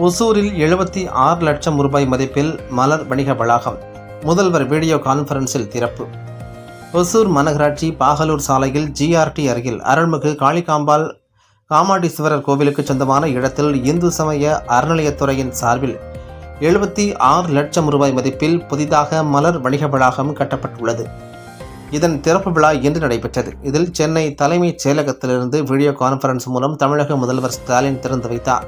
ஒசூரில் 76 லட்சம் ரூபாய் மதிப்பில் மலர் வணிக வளாகம் முதல்வர் வீடியோ கான்பரன்சில் திறப்பு. ஒசூர் மாநகராட்சி பாகலூர் சாலையில் GRT அருகில் அருள்மிகு காளிகாம்பாள் காமாடீஸ்வரர் கோவிலுக்கு சொந்தமான இடத்தில் இந்து சமய அறநிலையத்துறையின் சார்பில் 76 லட்சம் ரூபாய் மதிப்பில் புதிதாக மலர் வணிக வளாகம் கட்டப்பட்டுள்ளது. இதன் திறப்பு விழா இன்று நடைபெற்றது. இதில் சென்னை தலைமைச் செயலகத்திலிருந்து வீடியோ கான்பரன்ஸ் மூலம் தமிழக முதல்வர் ஸ்டாலின் திறந்து வைத்தார்.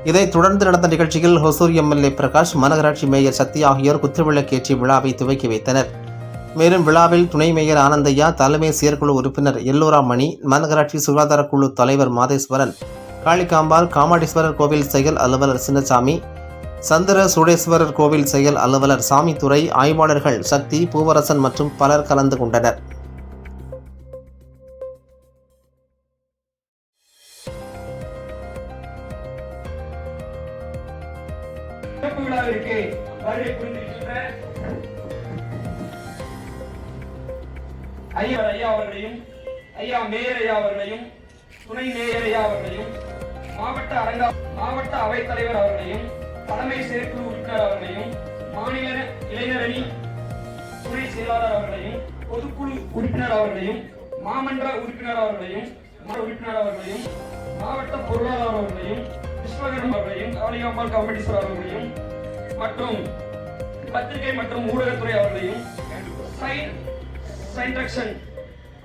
இதைத் தொடர்ந்து நடந்த நிகழ்ச்சியில் ஒசூர் MLA பிரகாஷ், மாநகராட்சி மேயர் சக்தி ஆகியோர் குத்துவிளக்கேற்றி விழாவை துவக்கி வைத்தனர். மேலும் விழாவில் துணை மேயர் ஆனந்தையா, தலைமை செயற்குழு உறுப்பினர் எல்லோராமணி, மாநகராட்சி சுகாதார குழு தலைவர் மாதேஸ்வரன், காளிகாம்பாள் காமாடீஸ்வரர் கோவில் செயல் அலுவலர் சின்னசாமி, சந்திர சூடேஸ்வரர் கோவில் செயல் அலுவலர் சாமித்துறை, ஆய்வாளர்கள் சக்தி, பூவரசன் மற்றும் பலர் கலந்து கொண்டனர். விழாவிற்கு வருகை புரிந்திருக்கின்ற ஐயா அவர்களையும், ஐயா மேயர் ஐயா அவர்களையும், துணை மேயர் ஐயா அவர்களையும், மாவட்ட அவைத்தலைவர் அவர்களையும், தலைமை செயற்குழு உறுப்பினர் அவர்களையும், மாநில இளைஞரணி துணை செயலாளர் அவர்களையும், பொதுக்குழு உறுப்பினர் அவர்களையும், மாமன்ற உறுப்பினர் அவர்களையும், மாவட்ட பொருளாளர் அவர்களையும், விஸ்வகர்மா அவர்களையும், காளிகாம்பாள் காமாடீஸ்வரர் அவர்களையும் மற்றும் பத்திரிகை மற்றும் ஊடகத்துறை அவர்களையும்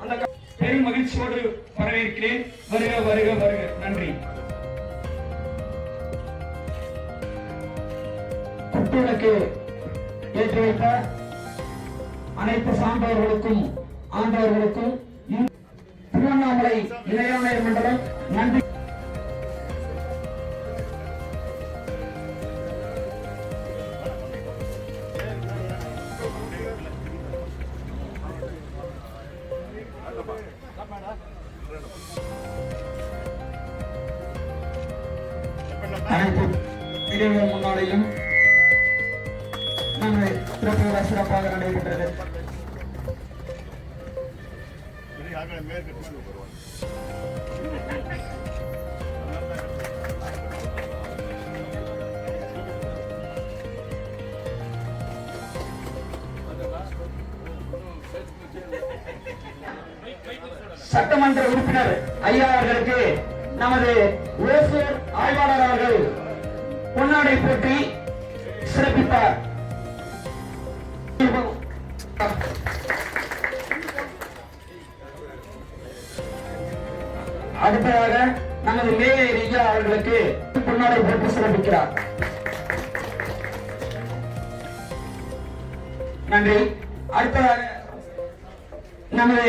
அந்த பெரும் மகிழ்ச்சியோடு வரவேற்கிறேன். வருக வருக வருக. நன்றி. குத்துவிளக்கு ஏற்றி வைத்த அனைத்து சான்றோர்களுக்கும் ஆண்டவர்களுக்கும் திருவண்ணாமலை இளைஞர் மண்டலம் நன்றி. அனைத்து முன்னாடியும் சிறப்பு சிறப்பாக நடைபெற்றது. சட்டமன்ற உறுப்பினர் ஐயா அவர்களுக்கு நமது ஓசூர் ஆய்வாளர் அவர்கள் பொன்னாடை போற்றி சிறப்பித்தார். அடுத்ததாக நமது மேயர் ஐயா அவர்களுக்கு பொன்னாடை போற்றி சிறப்பிக்கிறார். நன்றி. அடுத்ததாக நமது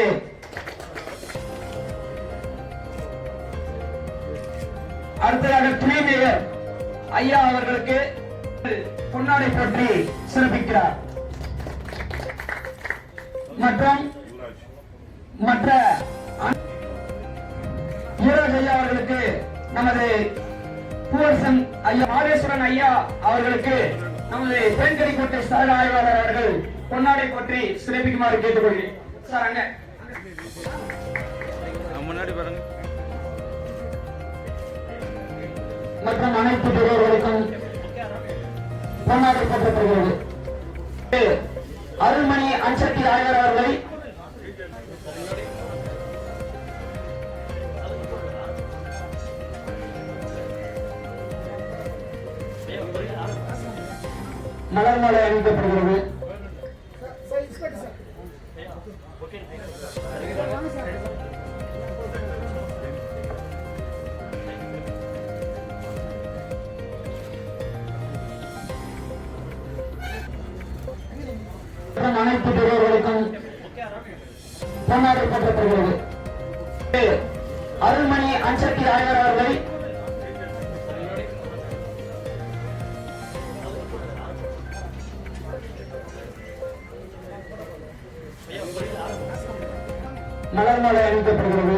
துணை மேயர் ஐயா அவர்களுக்கு பொன்னாடை போற்றி சிறப்பிக்கிறார். மற்றும் மற்ற யுவராஜ் ஐயா அவர்களுக்கு நமது பூவரசன் ஐயா, மாதேஸ்வரன் ஐயா அவர்களுக்கு நமது தேன்கனிக்கோட்டை சரக ஆய்வாளர் அவர்கள் பொன்னாடை போற்றி சிறப்பிக்குமாறு கேட்டுக்கொள்கிறேன். சார் அங்க முன்னாடி பாருங்க. மற்றும் அனைத்து பெரியவர்களுக்கும் பொன்னாடை போற்றப்படுகிறது. அருள்மணி அன்சக்தி ஆய்வாளர் அவர்களை மலர் மாலை அணிவிக்கப்படுகிறது. அனைத்து பெரியவர்களுக்கும் பொன்னாடை போற்றப்படுகிறது. அருள்மணி அன்சக்தி ஆய்வாளர் அவர்களை மலர் மாலை அணிவிக்கப்படுகிறது.